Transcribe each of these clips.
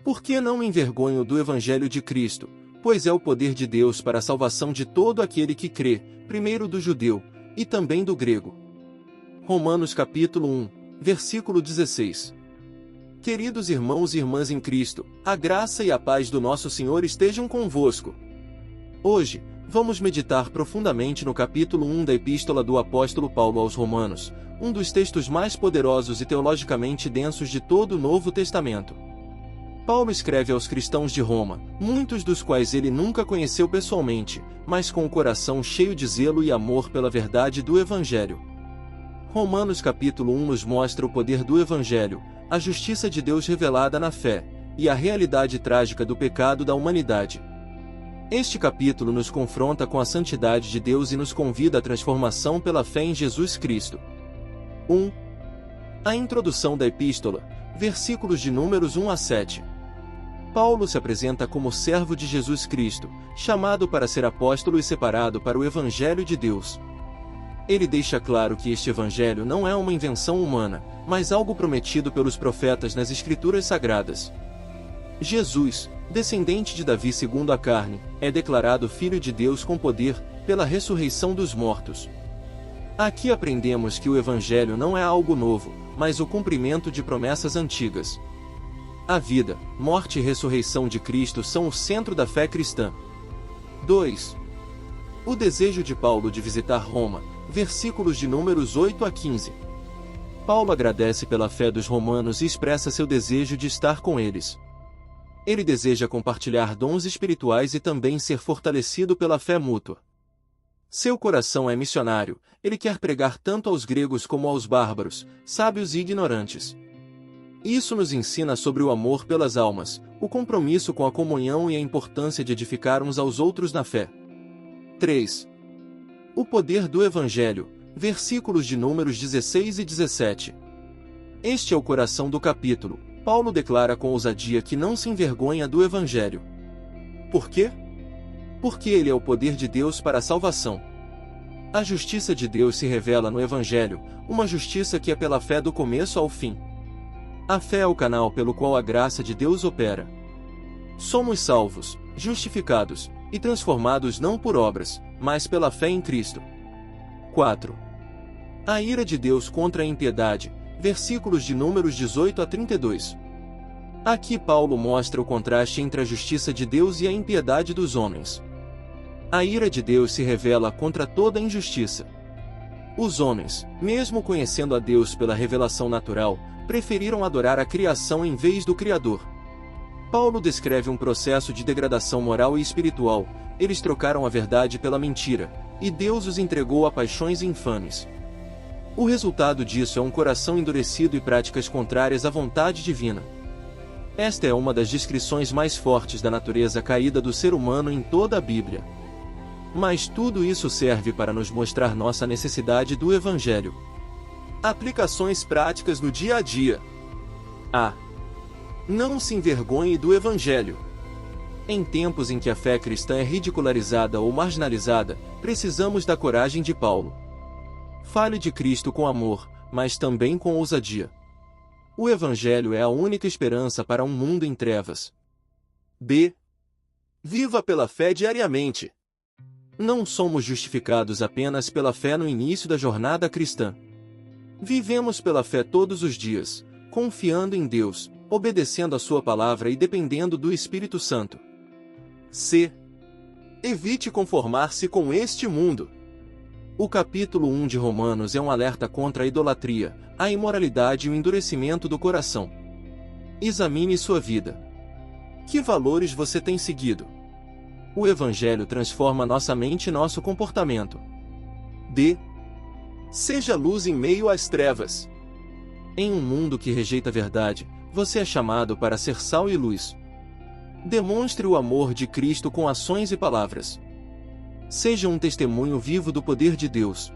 Por que não me envergonho do Evangelho de Cristo? Pois é o poder de Deus para a salvação de todo aquele que crê, primeiro do judeu, e também do grego. Romanos capítulo 1, versículo 16. Queridos irmãos e irmãs em Cristo, a graça e a paz do nosso Senhor estejam convosco. Hoje, vamos meditar profundamente no capítulo 1 da Epístola do Apóstolo Paulo aos Romanos, um dos textos mais poderosos e teologicamente densos de todo o Novo Testamento. Paulo escreve aos cristãos de Roma, muitos dos quais ele nunca conheceu pessoalmente, mas com o coração cheio de zelo e amor pela verdade do Evangelho. Romanos capítulo 1 nos mostra o poder do Evangelho, a justiça de Deus revelada na fé, e a realidade trágica do pecado da humanidade. Este capítulo nos confronta com a santidade de Deus e nos convida à transformação pela fé em Jesus Cristo. 1. A introdução da Epístola, versículos de números 1 a 7. Paulo se apresenta como servo de Jesus Cristo, chamado para ser apóstolo e separado para o Evangelho de Deus. Ele deixa claro que este Evangelho não é uma invenção humana, mas algo prometido pelos profetas nas Escrituras Sagradas. Jesus, descendente de Davi segundo a carne, é declarado Filho de Deus com poder, pela ressurreição dos mortos. Aqui aprendemos que o Evangelho não é algo novo, mas o cumprimento de promessas antigas. A vida, morte e ressurreição de Cristo são o centro da fé cristã. 2. O desejo de Paulo de visitar Roma, versículos de números 8 a 15. Paulo agradece pela fé dos romanos e expressa seu desejo de estar com eles. Ele deseja compartilhar dons espirituais e também ser fortalecido pela fé mútua. Seu coração é missionário, ele quer pregar tanto aos gregos como aos bárbaros, sábios e ignorantes. Isso nos ensina sobre o amor pelas almas, o compromisso com a comunhão e a importância de edificar uns aos outros na fé. 3. O poder do Evangelho, versículos de números 16 e 17. Este é o coração do capítulo. Paulo declara com ousadia que não se envergonha do Evangelho. Por quê? Porque ele é o poder de Deus para a salvação. A justiça de Deus se revela no Evangelho, uma justiça que é pela fé do começo ao fim. A fé é o canal pelo qual a graça de Deus opera. Somos salvos, justificados e transformados não por obras, mas pela fé em Cristo. 4. A ira de Deus contra a impiedade, versículos de números 18 a 32. Aqui Paulo mostra o contraste entre a justiça de Deus e a impiedade dos homens. A ira de Deus se revela contra toda injustiça. Os homens, mesmo conhecendo a Deus pela revelação natural, preferiram adorar a criação em vez do Criador. Paulo descreve um processo de degradação moral e espiritual. Eles trocaram a verdade pela mentira, e Deus os entregou a paixões infames. O resultado disso é um coração endurecido e práticas contrárias à vontade divina. Esta é uma das descrições mais fortes da natureza caída do ser humano em toda a Bíblia. Mas tudo isso serve para nos mostrar nossa necessidade do Evangelho. Aplicações práticas no dia a dia. A. Não se envergonhe do Evangelho. Em tempos em que a fé cristã é ridicularizada ou marginalizada, precisamos da coragem de Paulo. Fale de Cristo com amor, mas também com ousadia. O Evangelho é a única esperança para um mundo em trevas. B. Viva pela fé diariamente. Não somos justificados apenas pela fé no início da jornada cristã. Vivemos pela fé todos os dias, confiando em Deus, obedecendo a sua palavra e dependendo do Espírito Santo. C. Evite conformar-se com este mundo. O capítulo 1 de Romanos é um alerta contra a idolatria, a imoralidade e o endurecimento do coração. Examine sua vida. Que valores você tem seguido? O Evangelho transforma nossa mente e nosso comportamento. D. Seja luz em meio às trevas. Em um mundo que rejeita a verdade, você é chamado para ser sal e luz. Demonstre o amor de Cristo com ações e palavras. Seja um testemunho vivo do poder de Deus.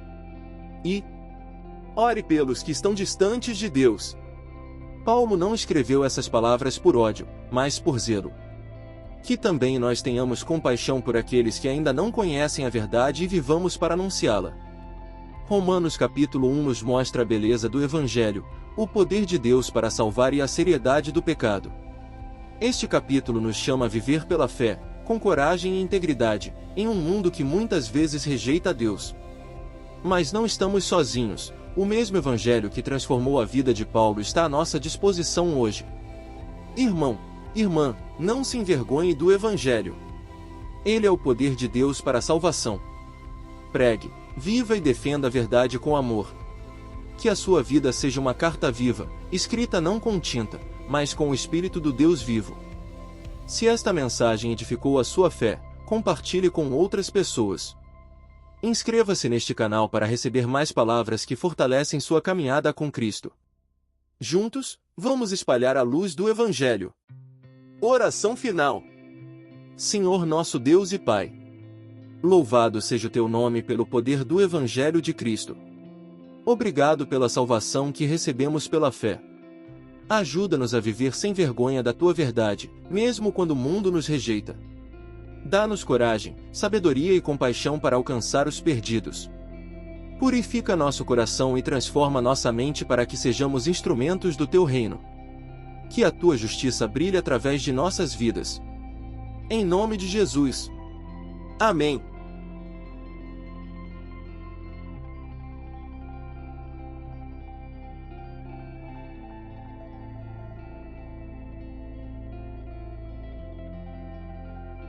E ore pelos que estão distantes de Deus. Paulo não escreveu essas palavras por ódio, mas por zelo. Que também nós tenhamos compaixão por aqueles que ainda não conhecem a verdade e vivamos para anunciá-la. Romanos capítulo 1 nos mostra a beleza do Evangelho, o poder de Deus para salvar e a seriedade do pecado. Este capítulo nos chama a viver pela fé, com coragem e integridade, em um mundo que muitas vezes rejeita a Deus. Mas não estamos sozinhos. O mesmo Evangelho que transformou a vida de Paulo está à nossa disposição hoje. Irmão, irmã, não se envergonhe do Evangelho. Ele é o poder de Deus para a salvação. Pregue, viva e defenda a verdade com amor. Que a sua vida seja uma carta viva, escrita não com tinta, mas com o Espírito do Deus vivo. Se esta mensagem edificou a sua fé, compartilhe com outras pessoas. Inscreva-se neste canal para receber mais palavras que fortalecem sua caminhada com Cristo. Juntos, vamos espalhar a luz do Evangelho. Oração final. Senhor nosso Deus e Pai, louvado seja o teu nome pelo poder do Evangelho de Cristo. Obrigado pela salvação que recebemos pela fé. Ajuda-nos a viver sem vergonha da tua verdade, mesmo quando o mundo nos rejeita. Dá-nos coragem, sabedoria e compaixão para alcançar os perdidos. Purifica nosso coração e transforma nossa mente para que sejamos instrumentos do teu reino. Que a tua justiça brilhe através de nossas vidas. Em nome de Jesus. Amém.